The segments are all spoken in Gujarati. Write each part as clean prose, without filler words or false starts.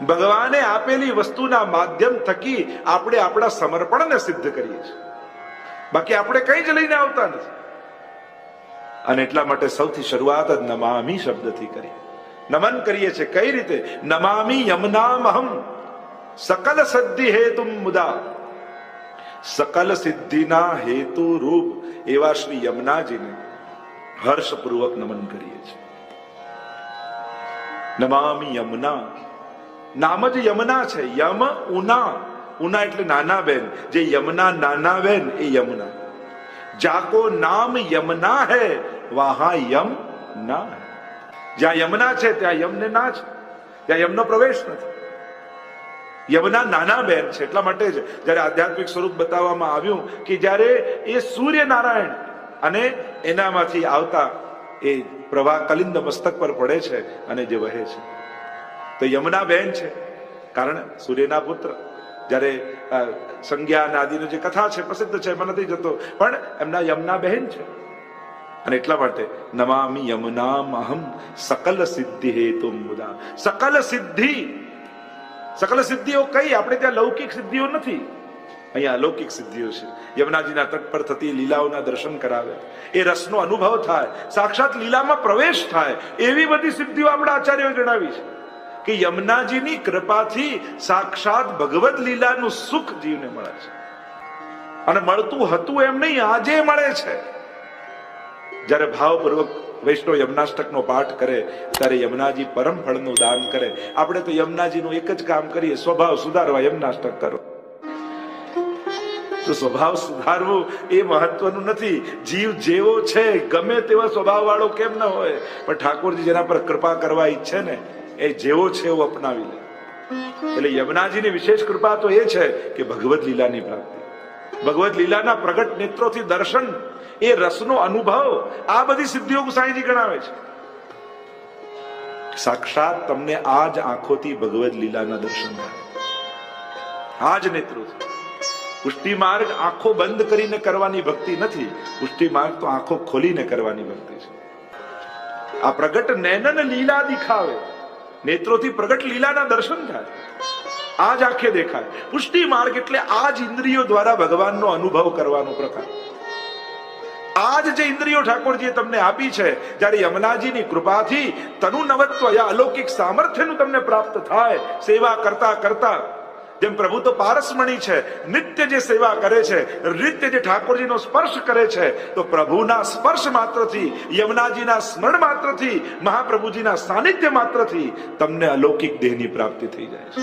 ભગવાને આપેલી વસ્તુના માધ્યમ થકી આપણે આપણા સમર્પણને સિદ્ધ કરીએ છીએ, બાકી આપણે કઈ જ લઈને આવતા નથી. અને એટલા માટે સૌથી શરૂઆત જ નમામી શબ્દથી કરી. નમન કરીએ છીએ કઈ રીતે? નમામી યમનામહમ સકલ સિદ્ધિ હેતુમ મુદા. સકલ સિદ્ધિના હેતુ રૂપ એવા શ્રી યમુનાજીને હર્ષપૂર્વક નમન કરીએ છીએ. નમામી યમુના, નામ જ યમુના છે. યમ ઉના, ઉના એટલે નાના બેન. જે યમુના નાના બેન એ યમુના. જાકો નામ યમુના હૈ વહાં યમ ના હૈ. જ્યાં યમુના છે ત્યાં યમને ના છે, ત્યાં યમનો પ્રવેશ નથી. યમુના નાના બેન છે. એટલા માટે જ જયારે આધ્યાત્મિક સ્વરૂપ બતાવવામાં આવ્યું કે જયારે એ સૂર્યનારાયણ અને એનામાંથી આવતા એ પ્રવાહ કલિંદ મસ્તક પર પડે છે અને જે વહે છે તો યમુના બેન છે. કારણ સૂર્યના પુત્ર. જયારે સંજ્ઞા આદિની જે કથા છે પ્રસિદ્ધ છે, એમાં નથી જતો, પણ એમના યમુના બહેન છે. અને એટલા માટે નમામી યમુનામહમ સકલ સિદ્ધિ હેતુ મુદા. સકલ સિદ્ધિ, સકલ સિદ્ધિઓ કઈ? આપણે ત્યાં લૌકિક સિદ્ધિઓ નથી, અહીંયા અલૌકિક સિદ્ધિઓ છે. યમુનાજીના તટ પર થતી લીલાઓના દર્શન કરાવે, એ રસનો અનુભવ થાય, સાક્ષાત લીલામાં પ્રવેશ થાય, એવી બધી સિદ્ધિઓ આપણા આચાર્યોએ જણાવી છે કે યમુનાજીની કૃપાથી સાક્ષાત ભગવદ લીલાનું સુખ જીવને મળે છે. અને મળતું હતું એમ નહીં, આજે મળે છે. જયારે ભાવપૂર્વક વૈષ્ણવ યમુનાષ્ટકનો પાઠ કરે ત્યારે યમુનાજી પરમ ફળનું દાન કરે. આપણે તો યમુનાજીનું એક જ કામ કરીએ, સ્વભાવ સુધારવા યમુનાષ્ટક કરો. તો સ્વભાવ સુધારવું એ મહત્વનું નથી. જીવ જેવો છે ગમે તેવા સ્વભાવ વાળો કેમ ન હોય, પણ ઠાકોરજી જેના પર કૃપા કરવા ઈચ્છે ને એ જેવો છે એવું અપનાવી લે. એટલે યમુનાજીની વિશેષ કૃપા તો એ છે કે ભગવદ લીલાની પ્રાપ્તિ, ભગવદ લીલાના પ્રગટ નેત્રોથી દર્શન, એ રસનો અનુભવ, આ બધી સિદ્ધિઓ ગુસાઈજી ગણાવે છે. સાક્ષાત તમને આ જ આંખોથી ભગવદ લીલાના દર્શન થાય, આ જ નેત્રોથી. પુષ્ટિ માર્ગ આંખો બંધ કરીને કરવાની ભક્તિ નથી, પુષ્ટિ માર્ગ તો આંખો ખોલીને કરવાની ભક્તિ છે. આ પ્રગટ નૈનન લીલા દિખાવે, નેત્રોથી પ્રગટ લીલાના દર્શન થાય, આ જ આંખે દેખાય. પુષ્ટિ માર્ગ એટલે આ જ ઇન્દ્રિયો દ્વારા ભગવાનનો અનુભવ કરવાનો પ્રકાર. આજ જે ઇન્દ્રિયો ઠાકોરજીએ તમને આપી છે, જ્યારે યમુનાજીની કૃપાથી તનુ નવત્વ યા અલૌકિક સામર્થ્યનું તમને પ્રાપ્ત થાય, સેવા કરતા કરતા, જેમ પ્રભુ તો પારસમણી છે, નિત્ય જે સેવા કરે છે, નિત્ય જે ઠાકોરજીનો સ્પર્શ કરે છે, તો પ્રભુના સ્પર્શ માત્રથી, યમુનાજીના સ્મરણ માત્રથી, મહાપ્રભુજીના સાનિધ્ય માત્રથી તમને અલૌકિક દેહની પ્રાપ્તિ થઈ જાય છે.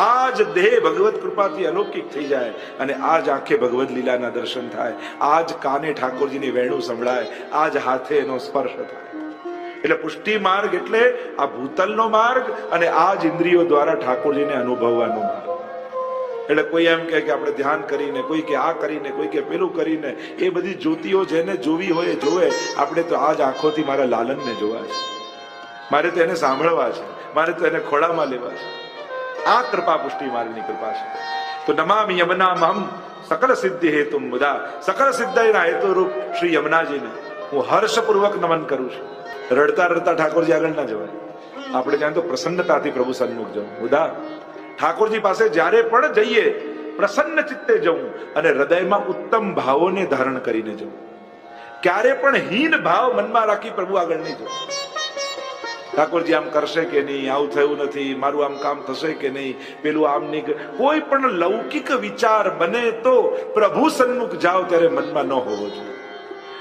આ જ દેહ ભગવત કૃપાથી અલૌકિક થઈ જાય અને આ જ આંખે ભગવદ લીલાના દર્શન થાય, આ જ કાને ઠાકોરજીની વેણું સંભળાય, આ જ હાથે એનો સ્પર્શ થાય. એટલે પુષ્ટિ માર્ગ એટલે આ ભૂતલનો માર્ગ અને આ જ ઇન્દ્રિયો દ્વારા ઠાકોરજીને અનુભવવાનો માર્ગ. એટલે કોઈ એમ કે આપણે ધ્યાન કરીને, કોઈ કે આ કરીને, કોઈ કે પેલું કરીને, એ બધી જ્યોતિઓ જેને જોવી હોય જોવે. આપણે તો આ જ આંખોથી મારા લાલનને જોવા છે, મારે તો એને સાંભળવા છે, મારે તો એને ખોળામાં લેવા છે. આ કૃપા પુષ્ટિ માર્ગની કૃપા છે. તો નમામિ યમુનામહમ સકલ સિદ્ધિ હેતુ મુદા. સકલ સિદ્ધિના હેતુ રૂપ શ્રી યમુનાજીને હું હર્ષપૂર્વક નમન કરું છું. રડતા રડતા ઠાકોરજી આગળ ના જવાય, આપણે ત્યાં તો પ્રસન્નતાથી પ્રભુ સન્મુખ જવું. મુદા ઠાકોરજી પાસે જ્યારે પણ જઈએ પ્રસન્ન ચિત્તે જવું અને હૃદયમાં ઉત્તમ ભાવોને ધારણ કરીને જવું. ક્યારે પણ હીન ભાવ મનમાં રાખી પ્રભુ આગળ નહીં જવું. ઠાકોરજી આમ કરશે કે નહીં, આવું થયું નથી, મારું આમ કામ થશે કે નહીં, પેલું આમ નહીં, કોઈ પણ લૌકિક વિચાર બને તો પ્રભુ સન્મુખ જાઓ ત્યારે મનમાં ન હોવો જોઈએ.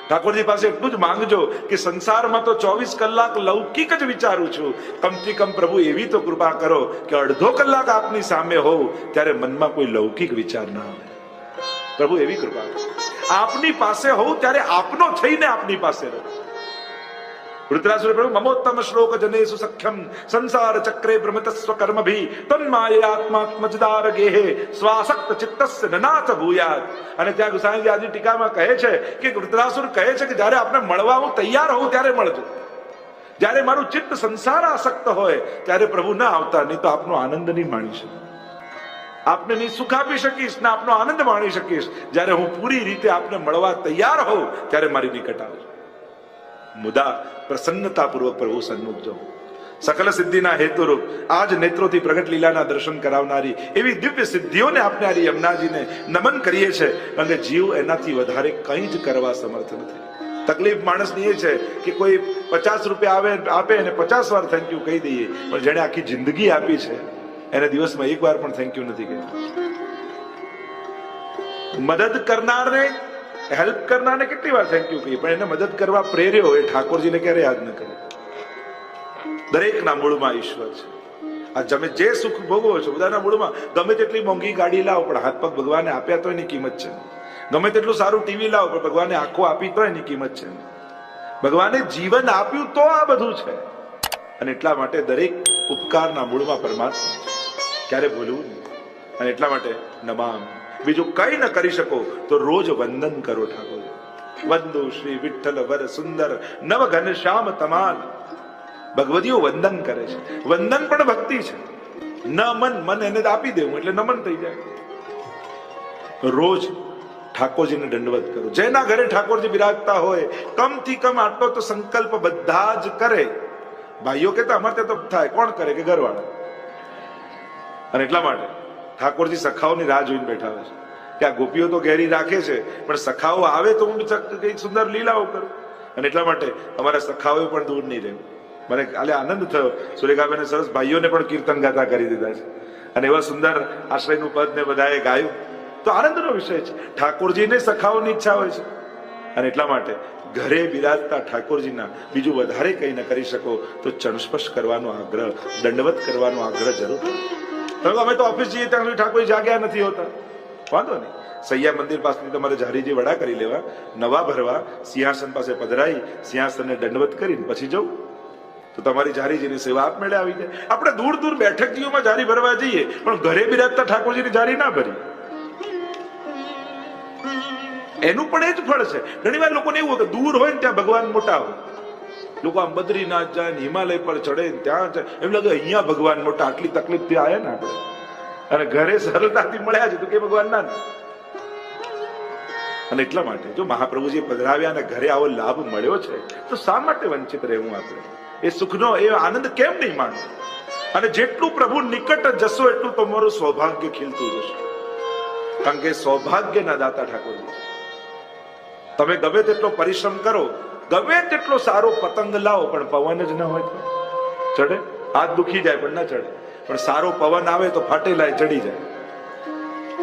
ઠાકોરજી પાસે એટલું જ માંગજો કે સંસારમાં તો 24 કલાક લૌકિક જ વિચારું છું, કમથી કમ પ્રભુ એવી તો કૃપા કરો કે અડધો કલાક આપની સામે હોવ ત્યારે મનમાં કોઈ લૌકિક વિચાર ના આવે. પ્રભુ એવી કૃપા કરો. આપની પાસે હોવ ત્યારે આપનો થઈને આપની પાસે રહો. વૃત્રાસુર પ્રભુ મમોત્તમ શ્લોક જનેસુ સખ્યમ સંસાર ચક્રે પ્રમતસ્વ કર્મભી તન્માયાત્માત્મજદાર ગેહે સ્વાસક્ત ચિત્તસ્ય નનાથ ભૂયાત. અને ત્યાં ગુસાઈજી આદિ ટીકામાં કહે છે કે વૃત્રાસુર કહે છે કે જ્યારે આપણે મળવા હું તૈયાર હોઉં ત્યારે મળજો. જ્યારે મારું ચિત્ત સંસાર આસક્ત હોય ત્યારે પ્રભુ ના આવતા, નહીં તો આપનો આનંદ નહીં માણી શકું, આપને નહીં સુખ આપી શકીશ ને આપનો આનંદ માણી શકીશ. જ્યારે હું પૂરી રીતે આપને મળવા તૈયાર હોઉં ત્યારે મારી નિકટ આવજો. મુદા પ્રસન્નતાપૂર્વક પ્રભુ સન્મુખ જાઓ. સકલ સિદ્ધિના હેતુરૂપ આજ નેત્રોથી પ્રગટ લીલાના દર્શન કરાવનારી એવી દિવ્ય સિદ્ધિઓને આપનારી યમુનાજીને નમન કરીએ છીએ, કારણ કે જીવ એનાથી વધારે કંઈ જ કરવા સમર્થ નથી. તકલીફ માણસની એ છે કે કોઈ 50 રૂપિયા આપે અને 50 વાર થેન્ક યુ કહી દઈએ, પણ જેને આખી જિંદગી આપી છે એને દિવસમાં એક વાર પણ થેન્ક યુ નથી કહ્યું. મદદ કરનારને, હેલ્પ કરનારને કેટલી વાર થેન્ક યુ કહીએ, પણ એને મદદ કરવા પ્રેર્યો એ ઠાકોરજીને ક્યારે યાદ ન કરે. દરેકના મૂળમાં ઈશ્વર છે. આ તમે જે સુખ ભોગવો છો બધાના મૂળમાં. ગમે તેટલી મોંઘી ગાડી લાવો પણ હાથ પગ ભગવાને આપ્યા તો એની કિંમત છે. ગમે તેટલું સારું ટીવી લાવો પણ ભગવાને આંખો આપી તો એની કિંમત છે. ભગવાને જીવન આપ્યું તો આ બધું છે. અને એટલા માટે દરેક ઉપકારના મૂળમાં પરમાત્મા છે, ક્યારે ભૂલવું નહીં. અને એટલા માટે નમામિ. બીજું કઈ ન કરી શકો તો રોજ વંદન કરો ઠાકોર. વંદો શ્રી વિઠ્ઠલ વર સુંદર નવ ઘન શ્યામ તમાલ. ભગવતીઓ વંદન કરે છે. વંદન પણ ભક્તિ છે. ન મન એને આપી દેવું એટલે નમન થઈ જાય. રોજ ઠાકોરજીને દંડવત કરો. જેના ઘરે ઠાકોરજી બિરાજતા હોય કમથી કમ આટલો તો સંકલ્પ બધા જ કરે. ભાઈઓ કહેતા અમારે ત્યાં તો થાય, કોણ કરે કે ઘરવાળા. અને એટલા માટે ઠાકોરજી સખાઓની રાહ જોઈને બેઠા હોય છે કે આ ગોપીઓ તો ઘેરી રાખે છે પણ સખાઓ આવે તો હું કઈ સુંદર લીલાઓ કરું. અને એટલા માટે અમારા સખાઓ પણ દૂર નહીં રહેવું. મને કાલે આનંદ થયો, સુરેખાબેને સરસ ભાઈઓને પણ કીર્તન ગાતા કરી દીધા છે અને એવા સુંદર આશ્રયનું પદ ને બધાએ ગાયું. તો આનંદનો વિષય છે. ઠાકોરજીને સખાઓની ઈચ્છા હોય છે. અને એટલા માટે ઘરે બિરાજતા ઠાકોરજીના બીજું વધારે કંઈ ન કરી શકો તો ચણસ્પર્શ કરવાનો આગ્રહ, દંડવત કરવાનો આગ્રહ જરૂર. અમે તો ઓફિસ જઈએ ત્યાં સુધી ઠાકોરજી જાગ્યા નથી હોતા, વાંધો નહીં. સૈયા મંદિર પાસેથી તમારે ઝારીજી વડા કરી લેવા, નવા ભરવા, સિંહાસન પાસે પધરાઈ સિંહાસનને દંડવત કરીને પછી જવું તો તમારી ઝારીજીની સેવા આપમેળે આવી જાય. આપણે દૂર દૂર બેઠકીઓમાં ઝારી ભરવા જઈએ પણ ઘરે બિરાજતા ઠાકોરજીની ઝારી ના ભરી, એનું પણ એ જ ફળ છે. ઘણી વાર લોકોને એવું હોય કે દૂર હોય ને ત્યાં ભગવાન મોટા હોય. લોકો આમ બદ્રીનાથ જાય, હિમાલય પર ચડે, ત્યાં એમ લાગે અહીંયા ભગવાન મોટા. આટલી તકલીફથી આવ્યા ને આપણે, અને ઘરે સરળતાથી મળ્યા છે તો કે ભગવાન ના. અને એટલા માટે જો મહાપ્રભુજી પધરાવ્યા અને ઘરે આવો લાભ મળ્યો છે તો શા માટે વંચિત રહેવું આપણે? એ સુખનો એ આનંદ કેમ નહીં માણવો? અને જેટલું પ્રભુ નિકટ જશો એટલું તમારું સૌભાગ્ય ખીલતું જશે. કારણ કે સૌભાગ્યના દાતા ઠાકોરજી છે. તમે ગમે તેટલો પરિશ્રમ કરો, ગમે તેટલો સારો પતંગ લાવો પણ પવન જ ન હોય તો ચડે? હાથ દુખી જાય પણ ના ચડે. પણ સારો પવન આવે તો ફાટેલા ચડી જાય.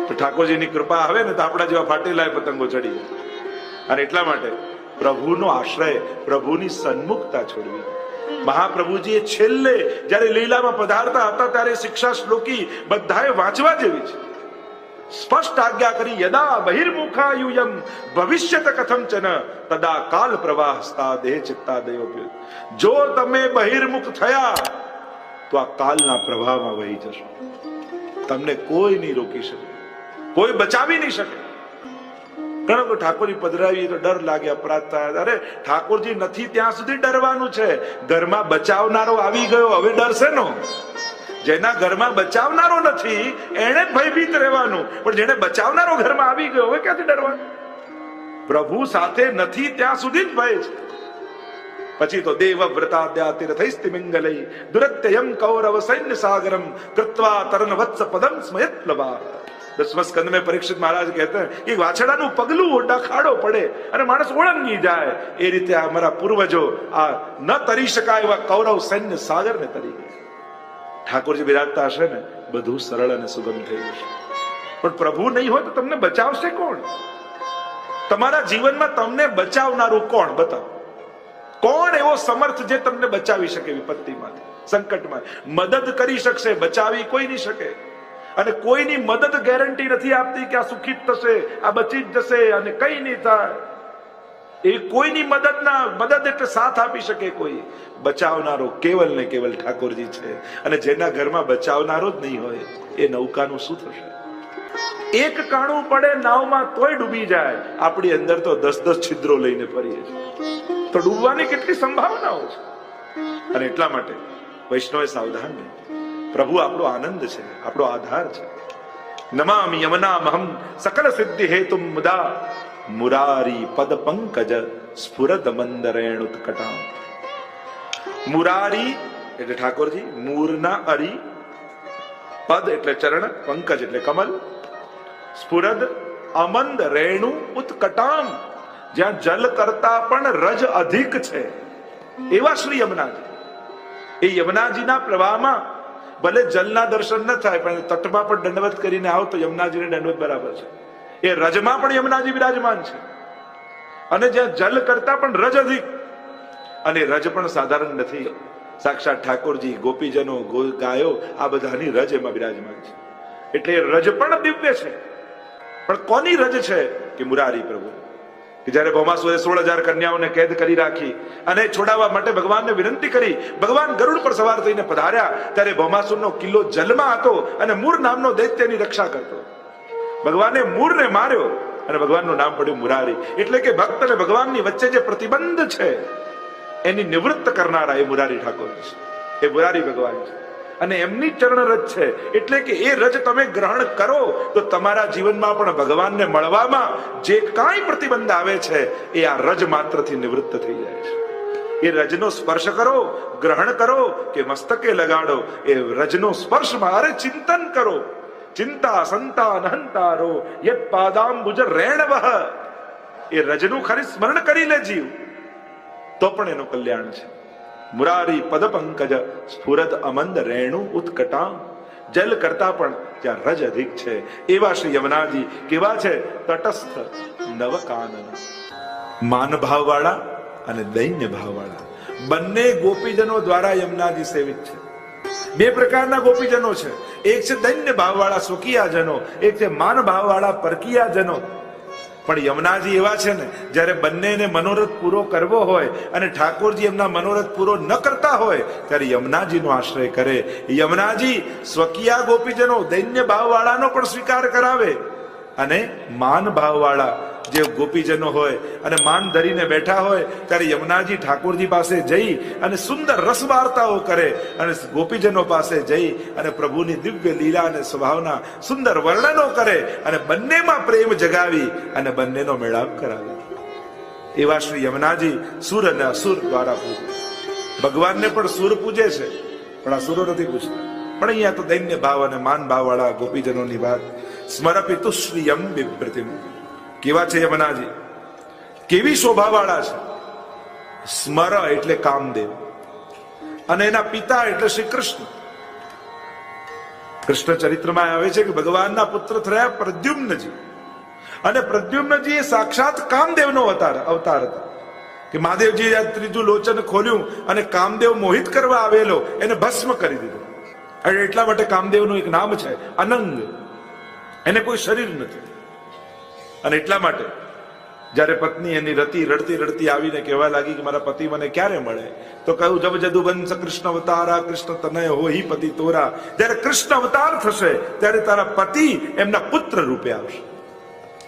તો ઠાકોરજીની કૃપા આવે ને તો આપણા જેવા ફાટેલા પતંગો ચડી જાય. અને એટલા માટે પ્રભુનો આશ્રય, પ્રભુની સન્મુખતા છોડવી. મહાપ્રભુજીએ છેલ્લે જયારે લીલામાં પધારતા હતા ત્યારે શિક્ષા શ્લોકી બધાએ વાંચવા જેવી છે. સ્પષ્ટ આજ્ઞા કરી, યદા બહિર્મુખાયુયમ ભવિષ્યત કથંચન તદા કાલ પ્રવાહસ્તા દેહ ચિત્તાદયો. જો તમે બહિર્મુખ થયા તો આ કાલના પ્રવાહમાં વહી જશો. તમને કોઈ નહીં રોકી શકે, કોઈ બચાવી નહીં શકે. ઘણો કે ઠાકોરજી પધરાવી તો ડર લાગે, અપરાધ થાય. અરે ઠાકોરજી નથી ત્યાં સુધી ડરવાનું છે. ઘરમાં બચાવનારો આવી ગયો, હવે ડરશે નો. જેના ઘરમાં બચાવનારો નથી એને ભયભીત રહેવાનું, પણ જેને બચાવનારો ઘરમાં આવી ગયો હવે ક્યાંથી ડરવાનું? પ્રભુ સાથે નથી ત્યાં સુધી જ ભય છે. પછી તો દેવ વ્રતાદ્યાતિરથૈસ્તિમિંગલૈ દુરત્યયમ કૌરવ સૈન્ય સાગરમ કૃત્વા તરન વત્સ પદમ સ્મયત પ્લવા. 10મા સ્કંદ में परीक्षित महाराज कहते हैं कि વાછડાનું પગલું ડખાડો પડે અને માણસ ઓળંગી જાય, એ રીતે અમારા પૂર્વજો આ ન તરી શકાય એવા કૌરવ સૈન્ય સાગરને તરી ગયા. ઠાકોરજી બિરાજતા હશે ને બધું સરળ અને સુગમ થઈ જશે. પણ પ્રભુ નહીં હોય તો તમને બચાવશે કોણ? તમારા જીવનમાં તમને બચાવનારું કોણ? બતાવો. કોણ એવો સમર્થ જે તમને બચાવી શકે વિપત્તિમાંથી, સંકટમાં? મદદ કરી શકશે, બચાવી કોઈ નહીં શકે. અને કોઈની મદદ ગેરંટી નથી આપતી કે આ સુખી જ થશે, આ બચી જ જશે અને કઈ નહીં થાય. એ કોઈની મદદ એટલે સાથ આપી શકે કોઈ? બચાવનારો કેવલ ને કેવલ ઠાકોરજી છે. અને જેના ઘરમાં બચાવનારો જ નહીં હોય એ નૌકાનું શું થશે? એક કાણું પડે નાવમાં તોય ડૂબી જાય. આપણી અંદર તો 10-10 છિદ્રો લઈને ફરીએ છીએ, તો ડૂબવાની કેટલી સંભાવનાઓ છે. અને એટલા માટે વૈષ્ણવે સાવધાન રહે. પ્રભુ આપણો આનંદ છે, આપણો આધાર છે. નમામિ યમનામહં સકલ સિદ્ધિ હેતુમ મુદા મુરારી પદ પંકજ સ્ફુરદ મંદરેણુત્કટા. મુરારી એટલે ઠાકોરજી, મૂરના અરી, પદ એટલે ચરણ, પંકજ એટલે કમલ, સ્ફુરદ અમંદ રેણુ ઉત્કટામ, જ્યાં જલ કરતા પણ રજ અધિક છે એવા શ્રી યમુનાજી. એ યમુનાજીના પ્રવાહમાં ભલે જલના દર્શન ન થાય પણ તટમાં પણ દંડવત કરીને આવો તો યમુનાજીને દંડવત બરાબર છે. એ રજમાં પણ યમુનાજી બિરાજમાન છે. અને જ્યાં જલ કરતા પણ રજ અધિક, અને રજ પણ સાધારણ નથી. સાક્ષાત ઠાકોરજી, ગોપીજનો, ગાયો, આ બધાની રજ એમાં બિરાજમાન છે. એટલે રજ પણ દિવ્ય છે. પણ કોની રજ છે? કે મુરારી પ્રભુ. કે જયારે ભૌમાસુરે 16,000 કન્યાઓને કેદ કરી રાખી અને છોડાવવા માટે ભગવાનને વિનંતી કરી, ભગવાન ગરુડ પર સવાર થઈને પધાર્યા, ત્યારે ભૌમાસુરનો કિલ્લો જલમાં હતો અને મૂર નામનો દૈત્યની રક્ષા કરતો. ભગવાને મૂરને માર્યો અને ભગવાનનું નામ પડ્યું મુરારી. એટલે કે ભક્ત અને ભગવાનની વચ્ચે જે પ્રતિબંધ છે એની નિવૃત્ત કરનારા એ મુરારી ઠાકોર છે. એ મુરારી ભગવાન છે અને એમની ચરણ રજ છે. એટલે કે એ રજ તમે ગ્રહણ કરો તો તમારા જીવનમાં પણ ભગવાનને મળવામાં જે કાંઈ પ્રતિબંધ આવે છે એ આ રજ માત્રથી નિવૃત્ત થઈ જાય છે. એ રજનો સ્પર્શ કરો, ગ્રહણ કરો કે મસ્તકે લગાડો, એ રજનો સ્પર્શમાં અરે ચિંતન કરો. ચિંતા સંતા નહંતારો યત પાદાંબુજ રેણવઃ. એ રજનું ખાલી સ્મરણ કરી લે જીવ તો પણ એનું કલ્યાણ છે. મુરારી પદ પંકજ સ્ફુરદ અમંદ રેણુ ઉત્કટામ, જલ કરતા પણ જ્યાં રજ અધિક છે એવા શ્રી યમુનાજી કેવા છે? તટસ્થ નવ કાનન. માન ભાવ વાળા અને દૈન્ય ભાવ વાળા બંને ગોપીજનો દ્વારા યમુનાજી સેવિત છે. બે પ્રકારના ગોપીજનો છે. એક છે દૈન્ય ભાવ વાળા સ્વકીયાજનો, એક છે માન ભાવ વાળા પરકીયાજનો. પણ યમુનાજી એવા છે ને, જયારે બંનેને મનોરથ પૂરો કરવો હોય અને ઠાકોરજી એમના મનોરથ પૂરો ન કરતા હોય ત્યારે યમુનાજીનો આશ્રય કરે. યમુનાજી સ્વકીયા ગોપીજનો, દૈન્ય ભાવ વાળાનો પણ સ્વીકાર કરાવે અને માન ભાવ વાળા જે ગોપીજનો હોય અને માન ધરીને બેઠા હોય ત્યારે યમુનાજી ઠાકોરજી પાસે જઈ અને સુંદર રસ વાર્તાઓ કરે અને ગોપીજનો પાસે જઈ અને પ્રભુની દિવ્ય લીલા અને સ્વભાવના સુંદર વર્ણનો કરે અને બંનેમાં પ્રેમ જગાવી અને બંનેનો મેળાપ કરાવે. એવા શ્રી યમુનાજી સુર અને અસુર દ્વારા પૂજે. ભગવાનને પણ સુર પૂજે છે પણ અસુરો નથી પૂજતા. પણ અહીંયા તો દૈન્ય ભાવ અને માન ભાવ વાળા ગોપીજનોની વાત. સ્મરપિતુ શ્રીયમ બિભ્રતિમ. કેવા છે યમુનાજી? કેવી શોભા વાળા છે? સ્મર એટલે કામદેવ અને એના પિતા એટલે શ્રી કૃષ્ણ. કૃષ્ણ ચરિત્રમાં આવે છે કે ભગવાનના પુત્ર થયા પ્રદ્યુમ્નજી, અને પ્રદ્યુમ્નજી એ સાક્ષાત કામદેવનો અવતાર હતા. કે મહાદેવજી આ ત્રીજું લોચન ખોલ્યું અને કામદેવ મોહિત કરવા આવેલો એને ભસ્મ કરી દીધો. અને એટલા માટે કામદેવનું એક નામ છે અનંગ. એને કોઈ શરીર નથી. અને એટલા માટે જયારે પત્ની એની રડતી રડતી આવીને કહેવા લાગી કે મારા પતિ મને ક્યારે મળે, તો કહ્યું જબ જદુ બંશ કૃષ્ણ અવતારા કૃષ્ણ તનય હોઈ પતિ તોરા. જયારે કૃષ્ણ અવતાર થશે ત્યારે તારા પતિ એમના પુત્ર રૂપે આવશે.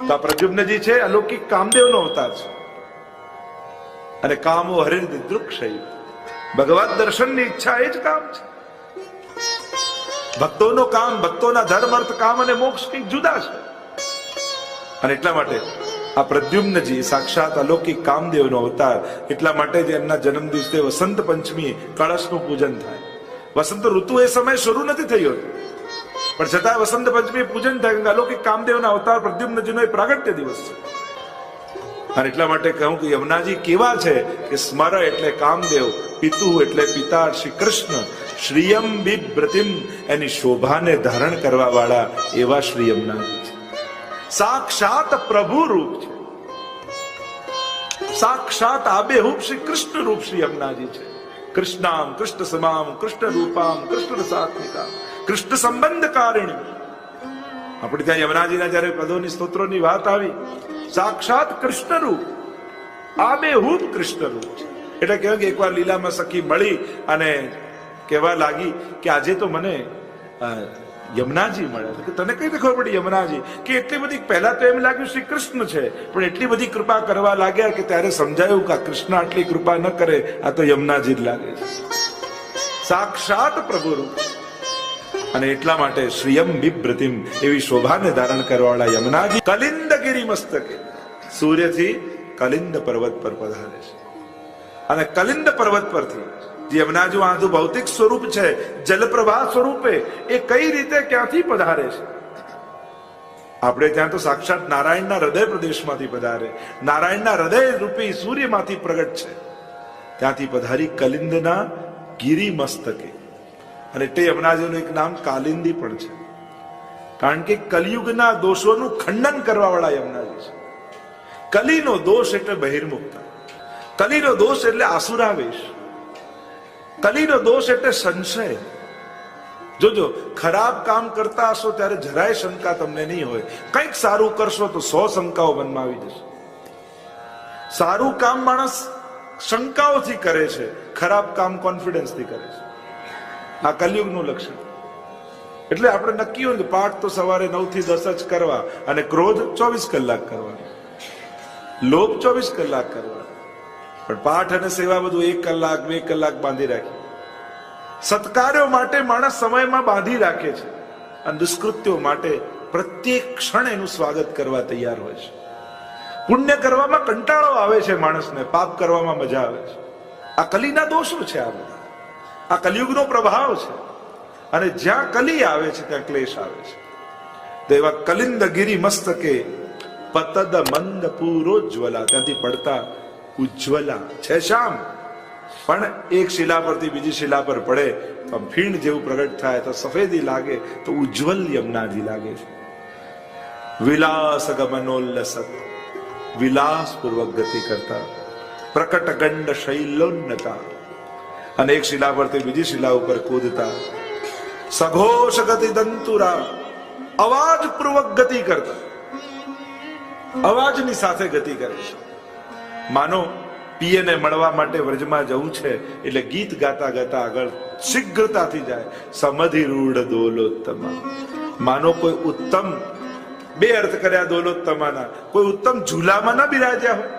તો આ પ્રદ્યુમ્નજી છે અલૌકિક કામદેવનો અવતાર છે. અને કામો હરિર્દ દૃક્ષય, ભગવત દર્શનની ઈચ્છા એ જ કામ છે. ભક્તોનો કામ, ભક્તોના ધર્મ અર્થ કામ અને મોક્ષ કંઈક જુદા છે. અને એટલા માટે આ પ્રદ્યુમ્નજી સાક્ષાત અલૌકિક કામદેવનો અવતાર. એટલા માટે જ એમના જન્મ દિવસે વસંત પંચમી કળશનું પૂજન થાય. વસંત ઋતુ એ સમય શરૂ નથી થયો પણ છતાં વસંત પંચમી પૂજન થાય. અલૌકિક કામદેવના અવતાર પ્રદ્યુમ્નજીનો એ પ્રાગટ્ય દિવસ છે. અને એટલા માટે કહું કે યમુનાજી કેવા છે કે સ્મર એટલે કામદેવ, પિતુ એટલે પિતા શ્રી કૃષ્ણ, શ્રીયમ બિભ્રતિમ એની શોભાને ધારણ કરવા વાળા એવા શ્રી યમુનાજી છે. સાક્ષાત પ્રભુ રૂપ છે, સાક્ષાત આબેહૂબ શ્રી કૃષ્ણ રૂપ શ્રી યમુનાજી છે. કૃષ્ણામ કૃષ્ણ સમામ કૃષ્ણ રૂપામ કૃષ્ણ રસાત્મિકા કૃષ્ણ સંબંધ કારિણી. આપણે ત્યાં યમુનાજીના જયારે પદોની સ્તોત્રોની વાત આવી, સાક્ષાત કૃષ્ણ રૂપ, આબેહૂબ કૃષ્ણ રૂપ છે. એટલે કહેવાય કે એકવાર લીલામાં સખી મળી અને કહેવા લાગી કે આજે તો મને યમુનાજી મળ્યા. તને કઈ ખબર પડી યમુનાજી? કે એટલી બધી, પહેલા તો એમ લાગ્યું શ્રી કૃષ્ણ છે પણ એટલી બધી કૃપા કરવા લાગ્યા કે ત્યારે સમજાયું કે કૃષ્ણ આટલી કૃપા ન કરે, આ તો યમુનાજી જ લાગે છે. સાક્ષાત પ્રભુ રૂપ. અને એટલા માટે શ્રીયમ બિભ્રતિમ એવી શોભાને ધારણ કરવાવાળા યમુનાજી કલિંદગિરી મસ્તકે, સૂર્યથી કલિંદ પર્વત પર પધારે છે. અને કલિંદ પર્વત પરથી યમુનાજી આદુ ભૌતિક સ્વરૂપ છે, જલપ્રવાહ સ્વરૂપે એ કઈ રીતે ક્યાંથી પધારે છે? આપણે ત્યાં તો સાક્ષાત નારાયણના હૃદય પ્રદેશમાંથી પધારે, નારાયણના હૃદય રૂપી સૂર્યમાંથી પ્રગટ છે. ત્યાંથી પધારી કલિંદના ગિરી મસ્તકે. અને તે યમુનાજીનું એક નામ કાલિંદી પણ છે, કારણ કે કલિયુગના દોષોનું ખંડન કરવા વાળા યમુનાજી છે. કલીનો દોષ એટલે બહિર્મુખતા, કલીનો દોષ એટલે આસુરાવેશ, કલીનો દોષ એટલે સંશય. જોજો, ખરાબ કામ કરતા હશો ત્યારે જરાય શંકા તમને નહીં હોય, કંઈક સારું કરશો તો 100 શંકાઓ મનમાં આવી જશે. સારું કામ માણસ શંકાઓથી કરે છે, ખરાબ કામ કોન્ફિડન્સથી કરે છે. આ કલયુગનું લક્ષણ. એટલે આપણે નક્કી હોય કે પાઠ તો સવારે 9 થી 10 જ કરવા, અને ક્રોધ 24 કલાક કરવાનો, લોભ 24 કલાક કરવાનો, પણ પાઠ અને સેવા બધું 1 કલાક 2 કલાક બાંધી રાખી. સત્કાર્યો માટે માણસ સમયમાં બાંધી રાખે છે, અને દુષ્કૃત્યો માટે પ્રત્યેક ક્ષણ એનું સ્વાગત કરવા તૈયાર હોય છે. પુણ્ય કરવામાં કંટાળો આવે છે માણસને, પાપ કરવામાં મજા આવે છે. આ કલીના દોષો છે, આ બધા આ કલિયુગનો પ્રભાવ છે. અને જ્યાં કલી આવે છે ત્યાં ક્લેશ આવે છે. તો એવા કલિંદ ગિરી મસ્તકે પતદ મંદ પૂરોજ્વલા, ત્યાંથી પડતા ઉજ્જવલા છે શ્યામ, પણ એક શિલા પરથી બીજી શિલા પર પડે તો ફીણ જેવું પ્રગટ થાય, તો સફેદી લાગે, તો ઉજ્જવલ યમુનાજી લાગે છે. વિલાસ ગમનોલ્લસત, વિલાસ પૂર્વક ગતિ કરતા, પ્રકટ ગંડ શૈલોન્નતા, અને એક શિલા પરથી બીજી શિલા ઉપર કૂદતા, સઘોષ ગતિ દંતુરા, અવાજ પૂર્વક ગતિ કરતા, અવાજની સાથે ગતિ કરે છે. માનો પિયને મળવા માટે વ્રજમાં જવું છે એટલે ગીત ગાતા ગાતા આગળ શીઘ્રતાથી જાય. સમધિ રૂઢ દોલોત્તમા, માનો કોઈ ઉત્તમ, બે અર્થ કર્યા દોલોત્તમાના, કોઈ ઉત્તમ ઝૂલામાં ના બિરાજ્યા હોય,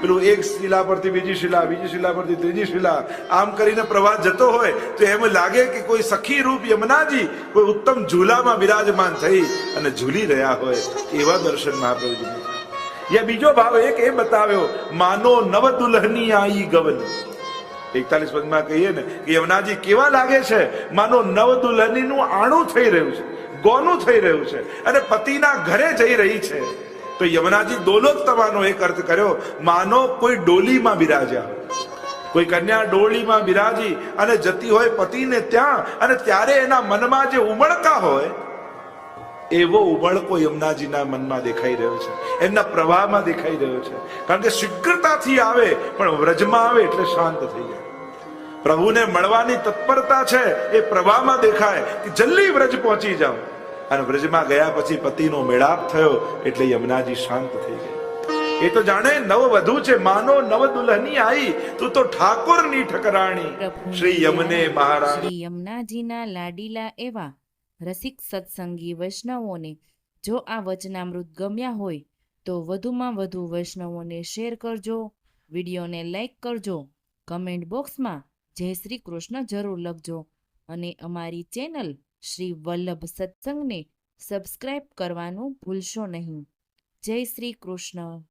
પેલું એક શિલા પરથી બીજી શિલા, બીજી શિલા પરથી ત્રીજી શિલા, આમ કરીને પ્રવાસ જતો હોય તો એમ લાગે કે કોઈ સખી રૂપ યમુનાજી કોઈ ઉત્તમ ઝૂલામાં બિરાજમાન થઈ અને ઝૂલી રહ્યા હોય, એવા દર્શન મહાપ્રભુજી. યા બીજો ભાવ એક એ બતાવ્યો, માનો નવ દુલ્હની આઈ ગવન. 41 પદમાં કહીએ ને કે યમુનાજી કેવા લાગે છે, માનો નવ દુલ્હનીનું આણું થઈ રહ્યું છે, ગોનું થઈ રહ્યું છે, અને પતિના ઘરે જઈ રહી છે. તો યમુનાજી દોલોત્તમાનો એક અર્થ કર્યો, માનો કોઈ ડોલીમાં બિરાજ્યા, કોઈ કન્યા ડોલીમાં બિરાજી અને જતી હોય પતિને ત્યાં, અને ત્યારે એના મનમાં જે ઉમળકા હોય એવો ઉમળકો યમુનાજીના મનમાં દેખાઈ રહ્યો છે, એમના પ્રવાહમાં દેખાઈ રહ્યો છે. કારણ કે શીઘ્રતાથી આવે, પણ વ્રજમાં આવે એટલે શાંત થઈ જાય. પ્રભુને મળવાની તત્પરતા છે એ પ્રવાહમાં દેખાય કે જલ્દી વ્રજ પહોંચી જાઓ. અને વ્રજમાં ગયા પછી પતિનો મેળાપ થયો એટલે યમુનાજી શાંત થઈ ગઈ. એ તો જાણે નવ વધુ છે, માનો નવ દુલ્હની આઈ, તું તો ઠાકોરની ઠકરાણી, શ્રી યમને મહારાજ. શ્રી યમુનાજીના લાડીલા એવા રસિક સત્સંગી વૈષ્ણવોને જો આ વચનામૃત ગમ્યા હોય તો વધુમાં વધુ વૈષ્ણવોને શેર કરજો, વિડીયોને લાઈક કરજો, કમેન્ટ બોક્સમાં જય શ્રી કૃષ્ણ જરૂર લખજો, અને અમારી ચેનલ શ્રી વલ્લભ સત્સંગને સબસ્ક્રાઇબ કરવાનું ભૂલશો નહીં. જય શ્રી કૃષ્ણ.